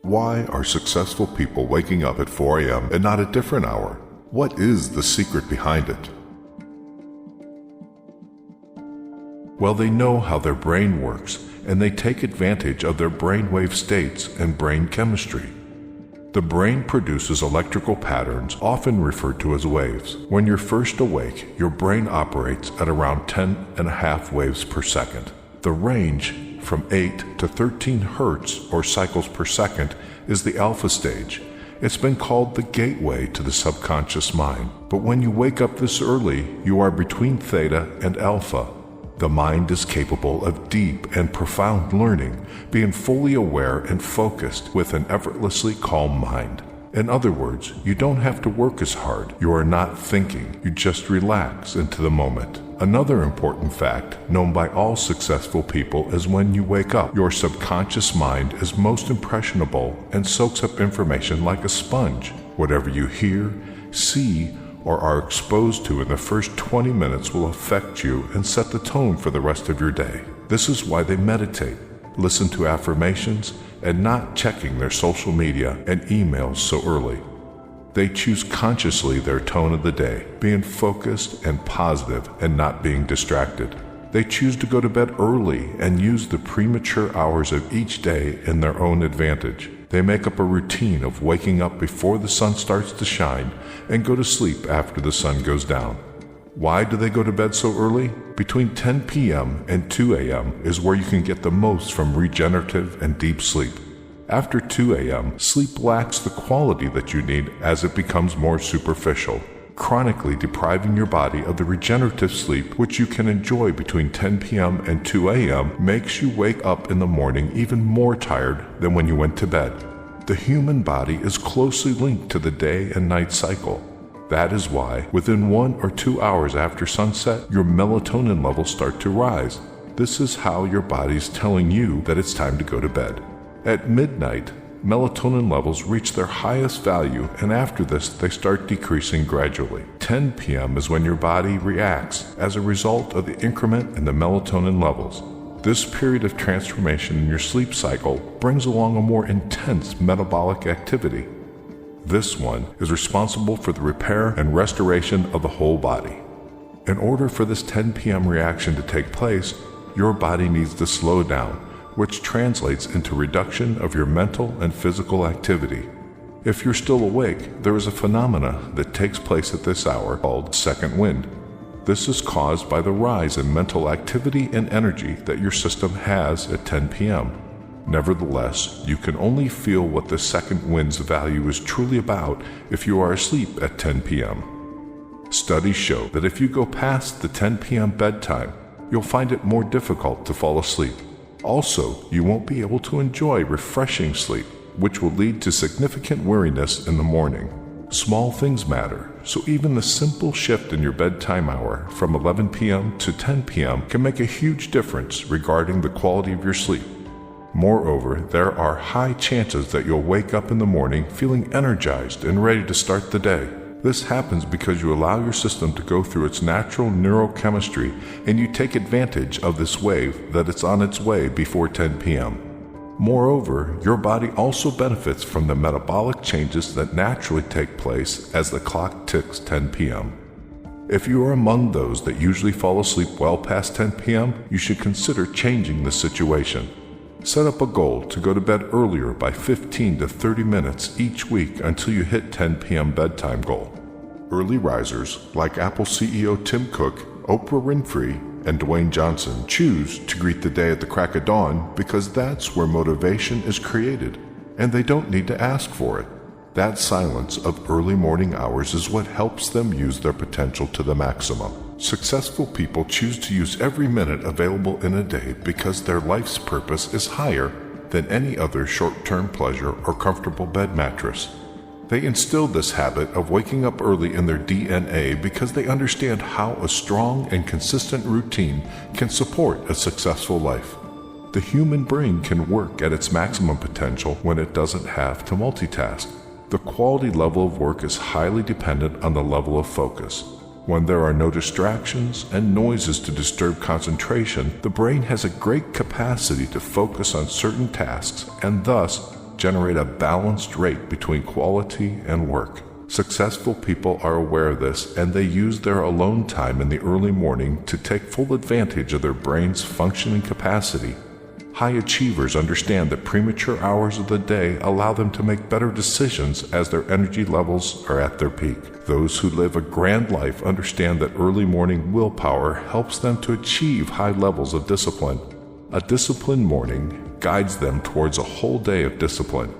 Why are successful people waking up at 4 a.m. and not a different hour? What is the secret behind it? Well, they know how their brain works, and they take advantage of their brainwave states and brain chemistry. The brain produces electrical patterns, often referred to as waves. When you're first awake, your brain operates at around 10.5 waves per second. The range from 8 to 13 hertz or cycles per second is the alpha stage. It's been called the gateway to the subconscious mind. But when you wake up this early, you are between theta and alpha. The mind is capable of deep and profound learning, being fully aware and focused with an effortlessly calm mind. In other words, you don't have to work as hard. You are not thinking. You just relax into the moment. Another important fact known by all successful people is when you wake up, your subconscious mind is most impressionable and soaks up information like a sponge. Whatever you hear, see, or are exposed to in the first 20 minutes will affect you and set the tone for the rest of your day. This is why they meditate, listen to affirmations, and not checking their social media and emails so early. They choose consciously their tone of the day, being focused and positive and not being distracted. They choose to go to bed early and use the premature hours of each day in their own advantage. They make up a routine of waking up before the sun starts to shine and go to sleep after the sun goes down. Why do they go to bed so early? Between 10 p.m. and 2 a.m. is where you can get the most from regenerative and deep sleep. After 2 a.m., sleep lacks the quality that you need as it becomes more superficial, chronically depriving your body of the regenerative sleep which you can enjoy between 10 p.m. and 2 a.m. makes you wake up in the morning even more tired than when you went to bed. The human body is closely linked to the day and night cycle. That is why, within 1 or 2 hours after sunset, your melatonin levels start to rise. This is how your body's telling you that it's time to go to bed. At midnight, melatonin levels reach their highest value, and after this, they start decreasing gradually. 10 p.m. is when your body reacts as a result of the increment in the melatonin levels. This period of transformation in your sleep cycle brings along a more intense metabolic activity. This one is responsible for the repair and restoration of the whole body. In order for this 10 p.m. reaction to take place, your body needs to slow down, which translates into reduction of your mental and physical activity. If you're still awake, there is a phenomena that takes place at this hour called second wind. This is caused by the rise in mental activity and energy that your system has at 10 p.m. Nevertheless, you can only feel what the second wind's value is truly about if you are asleep at 10 p.m. Studies show that if you go past the 10 p.m. bedtime, you'll find it more difficult to fall asleep. Also, you won't be able to enjoy refreshing sleep, which will lead to significant weariness in the morning. Small things matter, so even the simple shift in your bedtime hour from 11 p.m. to 10 p.m. can make a huge difference regarding the quality of your sleep. Moreover, there are high chances that you'll wake up in the morning feeling energized and ready to start the day. This happens because you allow your system to go through its natural neurochemistry and you take advantage of this wave that it's on its way before 10 p.m. Moreover, your body also benefits from the metabolic changes that naturally take place as the clock ticks 10 p.m. If you are among those that usually fall asleep well past 10 p.m., you should consider changing the situation. Set up a goal to go to bed earlier by 15 to 30 minutes each week until you hit 10 p.m. bedtime goal. Early risers like Apple CEO Tim Cook, Oprah Winfrey, and Dwayne Johnson choose to greet the day at the crack of dawn because that's where motivation is created, and they don't need to ask for it. That silence of early morning hours is what helps them use their potential to the maximum. Successful people choose to use every minute available in a day because their life's purpose is higher than any other short-term pleasure or comfortable bed mattress. They instill this habit of waking up early in their DNA because they understand how a strong and consistent routine can support a successful life. The human brain can work at its maximum potential when it doesn't have to multitask. The quality level of work is highly dependent on the level of focus. When there are no distractions and noises to disturb concentration, the brain has a great capacity to focus on certain tasks and thus generate a balanced rate between quality and work. Successful people are aware of this, and they use their alone time in the early morning to take full advantage of their brain's functioning capacity. High achievers understand that premature hours of the day allow them to make better decisions as their energy levels are at their peak. Those who live a grand life understand that early morning willpower helps them to achieve high levels of discipline. A disciplined morning guides them towards a whole day of discipline,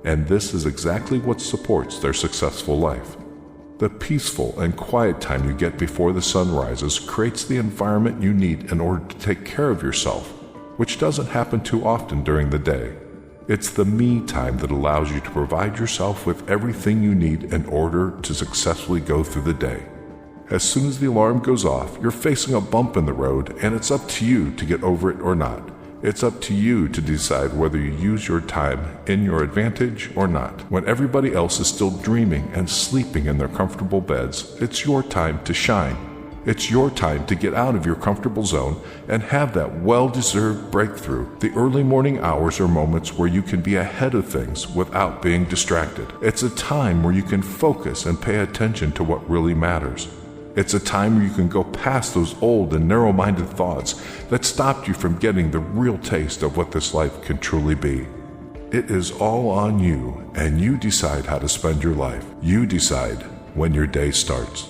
and this is exactly what supports their successful life. The peaceful and quiet time you get before the sun rises creates the environment you need in order to take care of yourself, which doesn't happen too often during the day. It's the me time that allows you to provide yourself with everything you need in order to successfully go through the day. As soon as the alarm goes off, you're facing a bump in the road, and it's up to you to get over it or not. It's up to you to decide whether you use your time in your advantage or not. When everybody else is still dreaming and sleeping in their comfortable beds, it's your time to shine. It's your time to get out of your comfortable zone and have that well-deserved breakthrough. The early morning hours are moments where you can be ahead of things without being distracted. It's a time where you can focus and pay attention to what really matters. It's a time where you can go past those old and narrow-minded thoughts that stopped you from getting the real taste of what this life can truly be. It is all on you, and you decide how to spend your life. You decide when your day starts.